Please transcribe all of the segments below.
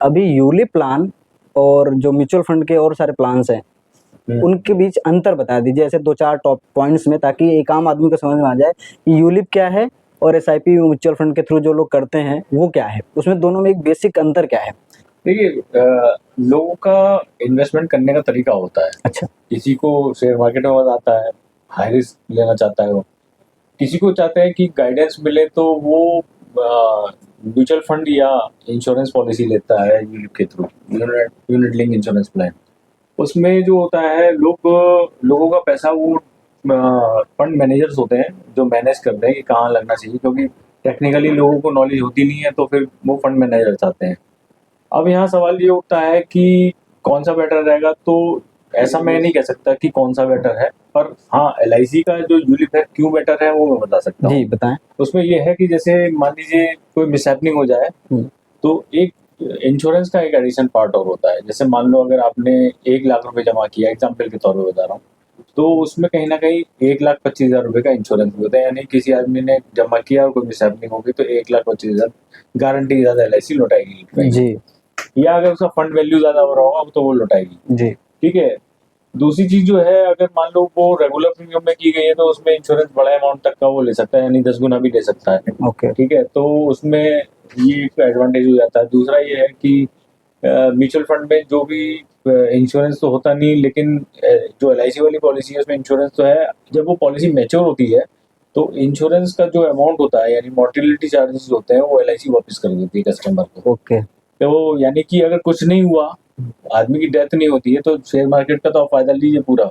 अभी ULIP plan और जो म्यूचुअल फंड के और सारे प्लान्स हैं उनके बीच अंतर बता दीजिए, ऐसे 2-4 टॉप पॉइंट्स में, ताकि एक आम आदमी को समझ में आ जाए कि यूलिप क्या है और एसआईपी म्यूचुअल फंड के थ्रू जो लोग करते हैं वो क्या है, उसमें दोनों में एक बेसिक अंतर क्या है। देखिए, लोगों का इन्वेस्टमेंट करने का तरीका होता है। अच्छा। किसी को शेयर मार्केट में मजा आता है, हाई रिस्क लेना चाहता है वो। किसी को चाहता है कि गाइडेंस मिले तो वो म्यूचुअल फंड या इंश्योरेंस पॉलिसी लेता है यूलिप के through, unit link insurance plan. उसमें जो होता है, लोगों का पैसा वो फंड मैनेजर्स होते हैं जो मैनेज करते हैं कि कहाँ लगना चाहिए, क्योंकि टेक्निकली लोगों को नॉलेज होती नहीं है, तो फिर वो फंड मैनेजर्स आते हैं। अब यहाँ सवाल ये उठता है कि कौन सा बेटर रहेगा, तो ऐसा मैं नहीं कह सकता कि कौन सा बेटर है, पर हाँ LIC का जो यूलिप है क्यों बेटर है वो मैं बता सकता हूँ। जी बताएं। उसमें ये है कि जैसे मान लीजिए कोई मिसहैपनिंग हो जाए तो एक इंश्योरेंस का एक एडिशन पार्ट और होता है। जैसे मान लो अगर आपने 1 लाख रुपए जमा किया, एग्जाम्पल के तौर पर बता रहा हूँ, तो उसमें कहीं ना कहीं 1,25,000 रुपए का इंश्योरेंस भी होता है। यानी किसी आदमी ने जमा किया और कोई मिसहैपनिंग होगी तो 1,25,000 गारंटी के साथ LIC लौटाएगी जी। या अगर उसका फंड वैल्यू ज्यादा हो रहा होगा तो वो लौटाएगी जी। ठीक है। दूसरी चीज जो है, अगर मान लो वो रेगुलर प्रीमियम में की गई है तो उसमें इंश्योरेंस बड़ा अमाउंट तक का वो ले सकता है, यानी 10 गुना भी ले सकता है। ओके। ठीक है, तो उसमें ये एक एडवांटेज हो जाता है। दूसरा ये है कि म्यूचुअल फंड में जो भी इंश्योरेंस तो होता नहीं, लेकिन जो LIC वाली पॉलिसी है उसमें इंश्योरेंस तो है। जब वो पॉलिसी मैच्योर होती है तो इंश्योरेंस का जो अमाउंट होता है, यानी मोर्टिलिटी चार्जेस होते हैं, वो LIC वापस कर देती है कस्टमर को। ओके। तो यानी कि अगर कुछ नहीं हुआ, आदमी की डेथ नहीं होती है, तो शेयर मार्केट का तो आप फायदा लीजिए पूरा।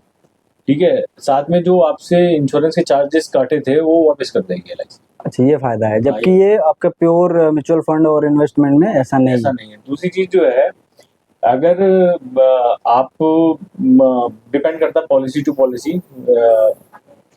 ठीक है, साथ में जो आपसे इंश्योरेंस के चार्जेस काटे थे वो वापस कर देंगे LIC। अच्छा, ये फायदा है, जबकि ये आपका प्योर म्यूचुअल फंड और इन्वेस्टमेंट में ऐसा नहीं है। दूसरी चीज जो है, अगर आप डिपेंड करता है पॉलिसी टू पॉलिसी।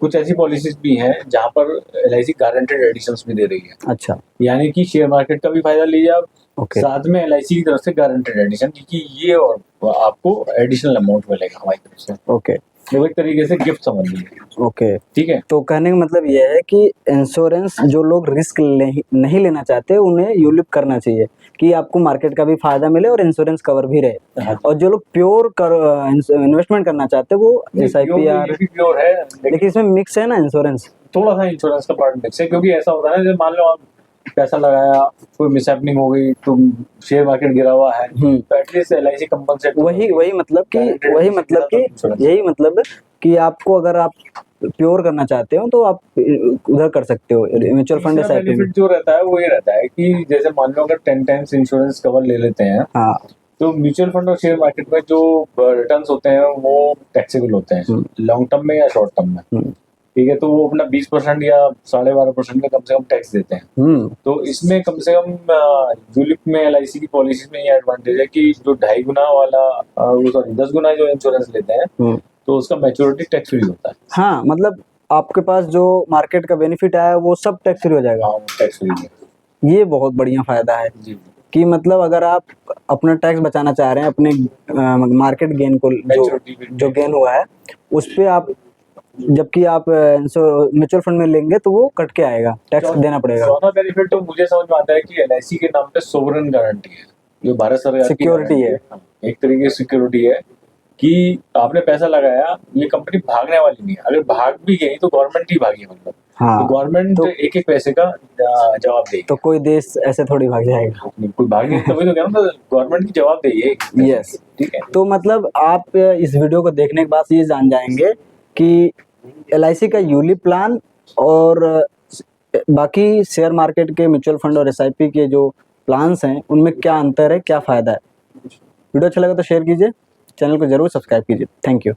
कुछ ऐसी पॉलिसीज भी हैं जहां पर LIC गारंटेड एडिशंस भी दे रही है। अच्छा। यानी कि शेयर मार्केट का भी फायदा लीजिए आप, ओके। साथ में LIC की तरफ से गारंटेड एडिशन, क्योंकि ये और आपको एडिशनल अमाउंट मिलेगा हमारी तरफ से। ओके। वो एक तरीके से गिफ्ट समझ लीजिए। ओके। ठीक है, तो कहने का मतलब ये है कि इंश्योरेंस जो लोग रिस्क नहीं लेना चाहते उन्हें यूलिप करना चाहिए कि आपको मार्केट का भी फायदा मिले और इंश्योरेंस कवर भी रहे। और जो लोग प्योर इन्वेस्टमेंट करना चाहते हैं वो SIP यार प्योर है, लेकिन इसमें मिक्स है ना इंश्योरेंस। थोड़ा सा इंश्योरेंस का पार्ट मिक्स है, क्योंकि ऐसा होता है ना, जैसे मान लो आप पैसा लगाया, कोई मिसहैपनिंग हो गई, तो शेयर मार्केट गिरा हुआ है, तो एटलीस्ट LIC कंपनसेट। वही मतलब कि यही मतलब कि आपको अगर आप प्योर करना चाहते हो तो आप उधर कर सकते हो म्यूचुअल फंड SIP में। बेनिफिट जो रहता है वो ये रहता है कि जैसे मान लो अगर 10 टाइम्स इंश्योरेंस कवर ले लेते हैं, हाँ, तो म्यूचुअल फंड और शेयर मार्केट में जो रिटर्न्स होते हैं वो टैक्सेबल होते हैं, लॉन्ग टर्म में या शॉर्ट टर्म में। ठीक है, तो वो अपना 20% या 12.5% में कम से कम टैक्स देते हैं। तो इसमें कम से कम यूलिप में LIC की पॉलिसी में ये एडवांटेज है कि जो 2.5 गुना वाला सॉरी 10 गुना जो इंश्योरेंस लेते हैं तो उसका मैच्योरिटी टैक्स फ्री होता है। हाँ, मतलब आपके पास जो मार्केट का बेनिफिट आया वो सब टैक्स फ्री हो जाएगा। हाँ, टैक्स फ्री है। ये बहुत बढ़िया फायदा है जी। कि मतलब अगर आप अपना टैक्स बचाना चाह रहे हैं अपने मार्केट गेन को, जो गेन हुआ है उस पे आप, जबकि आप म्यूचुअल फंड में लेंगे तो वो कट के आएगा, टैक्स देना पड़ेगा। चौथा बेनिफिट तो मुझे समझ में आता है कि LIC के नाम पे सोवरेन गारंटी है, जो भारत सरकार की सिक्योरिटी है। एक तरीके से सिक्योरिटी है कि आपने पैसा लगाया, ये कंपनी भागने वाली नहीं है। अगर भाग भी गई तो गवर्नमेंट ही भागी, मतलब हाँ, तो गवर्नमेंट तो एक एक पैसे का जवाब देगी। तो कोई देश ऐसे थोड़ी भाग जाएगा, कोई भागे तभी तो कहना, गवर्नमेंट की जवाब देगी। यस। ठीक है, तो मतलब आप इस वीडियो को देखने के बाद ये जान जाएंगे कि LIC का यूलिप प्लान और बाकी शेयर मार्केट के म्यूचुअल फंड और SIP के जो प्लान्स हैं उनमें क्या अंतर है, क्या फायदा है। वीडियो अच्छा लगा तो शेयर कीजिए, चैनल को जरूर सब्सक्राइब कीजिए। Thank you.